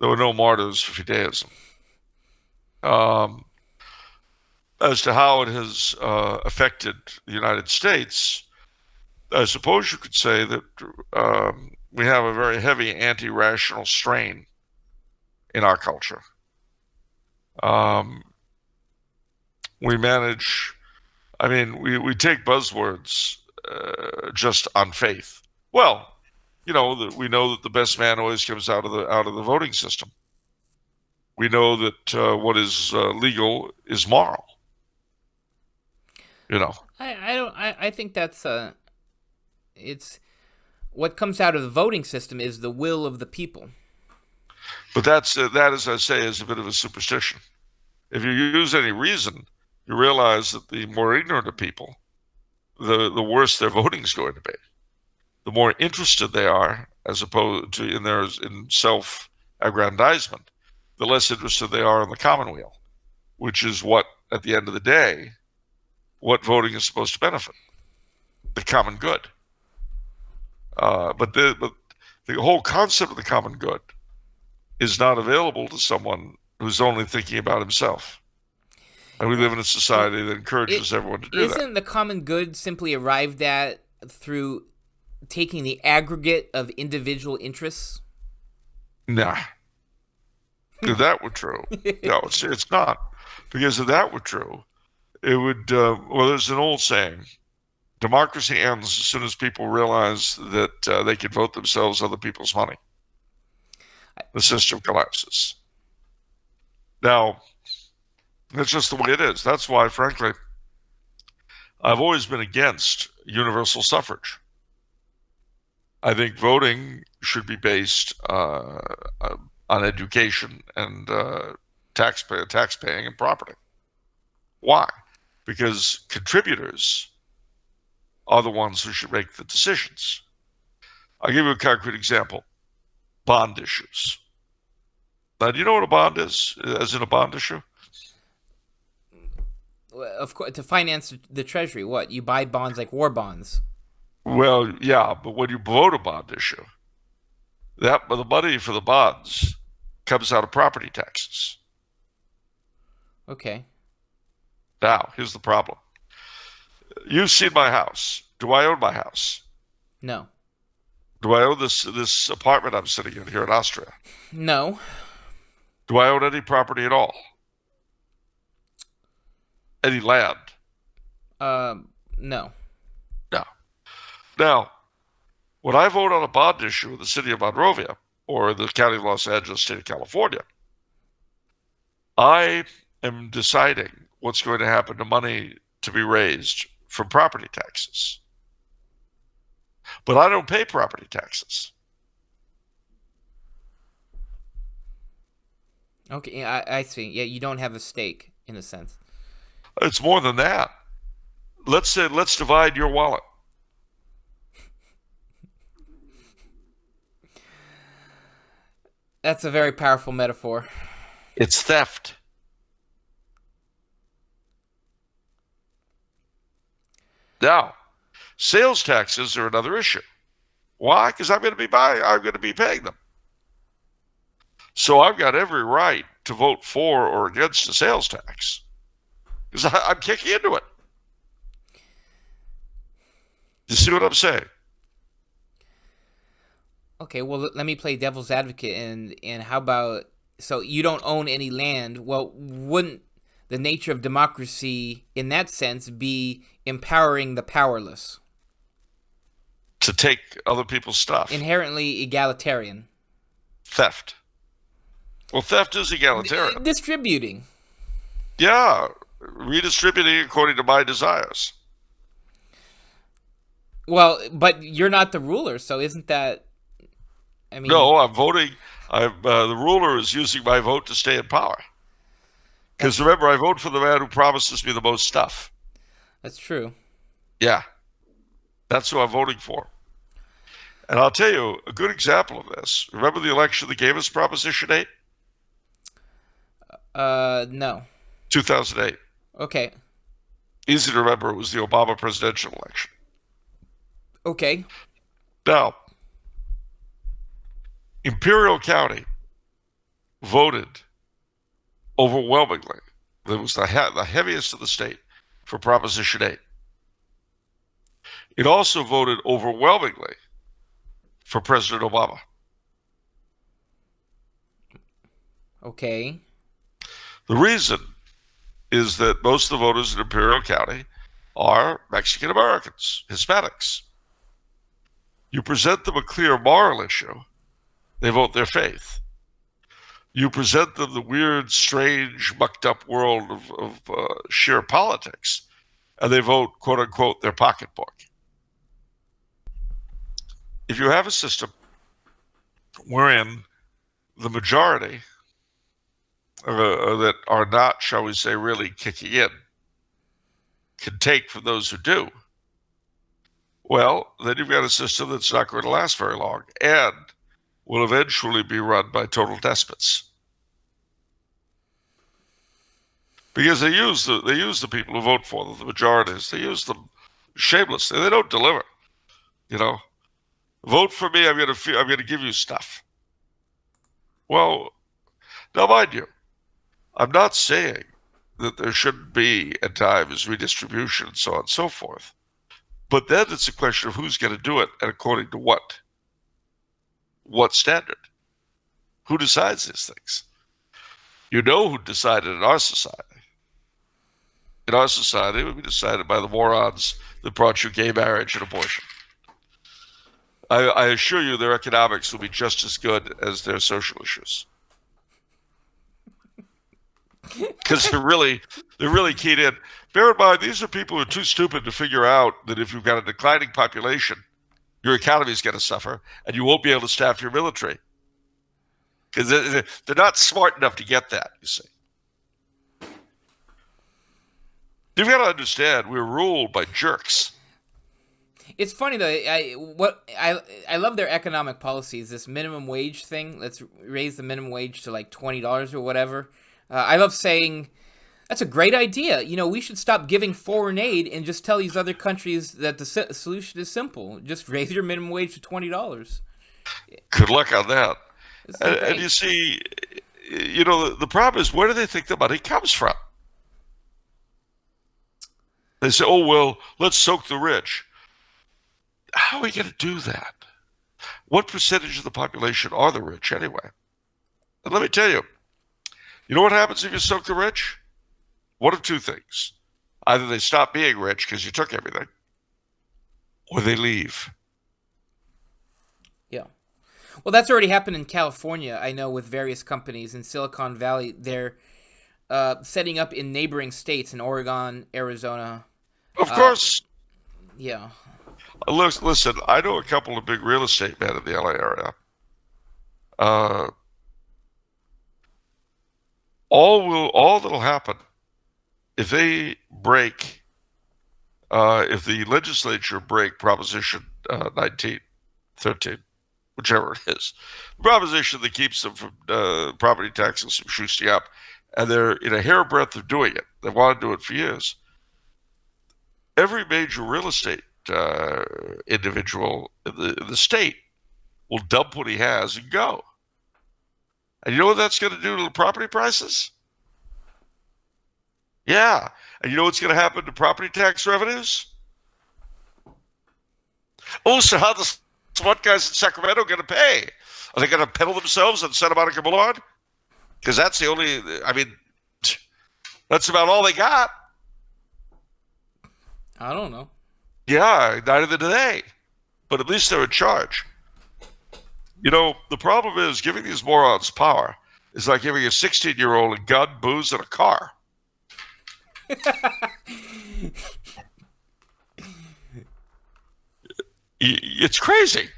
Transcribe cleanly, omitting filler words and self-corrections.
There were no martyrs for Judaism. Um, as to how it has affected the United States, I suppose you could say that we have a very heavy anti-rational strain in our culture. Um, we manage, I mean, we take buzzwords just on faith. Well, we know that the best man always comes out of the voting system. We know that what is legal is moral. You know, I don't. I think that's it's what comes out of the voting system is the will of the people. but that, as I say, is a bit of a superstition. If you use any reason, you realize that the more ignorant of people, the worse their voting is going to be. The more interested they are, as opposed to in self-aggrandizement, the less interested they are in the commonweal, which is what, at the end of the day, what voting is supposed to benefit, the common good. But the whole concept of the common good is not available to someone who's only thinking about himself. And we live in a Well, society that it encourages everyone to do that. isn't the common good simply arrived at through taking the aggregate of individual interests. Nah, if that were true, no, it's not. Because if that were true, it would. Well, there's an old saying: democracy ends as soon as people realize that they can vote themselves other people's money. The system collapses. Now, that's just the way it is. That's why, frankly, I've always been against universal suffrage. I think voting should be based on education and tax paying and property. Why? Because contributors are the ones who should make the decisions. I'll give you a concrete example: bond issues. Now, do you know what a bond is, as in a bond issue? Of course, to finance the treasury, what you buy bonds like war bonds. Well, yeah, but when you vote a bond issue, the money for the bonds comes out of property taxes. Okay. Now, here's the problem. You've seen my house. Do I own my house? No. Do I own this apartment I'm sitting in here in Austria? No. Do I own any property at all? Any land? No. No. Now, when I vote on a bond issue in the city of Monrovia or the county of Los Angeles, state of California, I am deciding what's going to happen to money to be raised from property taxes. But I don't pay property taxes. Okay, I see. Yeah, you don't have a stake in a sense. It's more than that. Let's divide your wallet. That's a very powerful metaphor. It's theft. Now, sales taxes are another issue. Why? Because I'm going to be paying them. So I've got every right to vote for or against the sales tax because I'm kicking into it. You see what I'm saying? Okay, well let me play devil's advocate and how about so you don't own any land? Well, wouldn't the nature of democracy in that sense be empowering the powerless? To take other people's stuff. Inherently egalitarian. Theft. Well, theft is egalitarian. Distributing. Yeah, redistributing according to my desires. Well, but you're not the ruler, so isn't that I mean, No, I'm voting. The ruler is using my vote to stay in power. Because that's remember, I vote for the man who promises me the most stuff. that's true. Yeah, that's who I'm voting for. And I'll tell you a good example of this. Remember the election that gave us Proposition 8? No. 2008. Okay. Easy to remember, it was the Obama presidential election. Okay. Now, Imperial County voted overwhelmingly. It was the heaviest of the state for Proposition 8. It also voted overwhelmingly for President Obama. Okay. The reason is that most of the voters in Imperial County are Mexican Americans, Hispanics. You present them a clear moral issue, they vote their faith. You present them the weird, strange, mucked up world of sheer politics, and they vote, quote unquote, their pocketbook. If you have a system wherein the majority that are not, shall we say, really kicking in can take from those who do, well, then you've got a system that's not going to last very long and will eventually be run by total despots. Because they use the people who vote for them, the majorities. They use them shamelessly. They don't deliver. You know, vote for me. I'm going to give you stuff. Well, now mind you, I'm not saying that there shouldn't be at times redistribution and so on and so forth. But then it's a question of who's going to do it and according to what? What standard? Who decides these things? You know who decided in our society. In our society, it would be decided by the morons that brought you gay marriage and abortion. I assure you their economics will be just as good as their social issues. Because they're really keyed in. Bear in mind, these are people who are too stupid to figure out that if you've got a declining population, your economy is going to suffer, and you won't be able to staff your military. Because they're not smart enough to get that, you see. You've got to understand, we're ruled by jerks. It's funny though. I love their economic policies. This minimum wage thing. Let's raise the minimum wage to like $20 or whatever. I love saying that's a great idea. You know, we should stop giving foreign aid and just tell these other countries that the solution is simple. Just raise your minimum wage to $20. Good luck on that. And you see, you know, the problem is, where do they think the money comes from? They say, oh, well, let's soak the rich. How are we going to do that? What percentage of the population are the rich anyway? And let me tell you, you know what happens if you soak the rich? One of two things. Either they stop being rich because you took everything, or they leave. Yeah. Well, that's already happened in California, I know, with various companies. In Silicon Valley, they're setting up in neighboring states in Oregon, Arizona. Of course. Yeah. Listen, I know a couple of big real estate men in the LA area. All that'll happen if they break, if the legislature break Proposition 19, 13, whichever it is, the proposition that keeps them from property taxes from shooting up, and they're in a hairbreadth of doing it. They want to do it for years. Every major real estate individual in the state will dump what he has and go. And you know what that's going to do to the property prices? Yeah. And you know what's going to happen to property tax revenues? Oh, so how the SWAT guys in Sacramento going to pay? Are they going to pedal themselves on Santa Monica Boulevard? Because that's the only, I mean, that's about all they got. I don't know. Yeah, neither do they. But at least they're in charge. You know, the problem is giving these morons power is like giving a 16-year-old a gun, booze, and a car. It's crazy.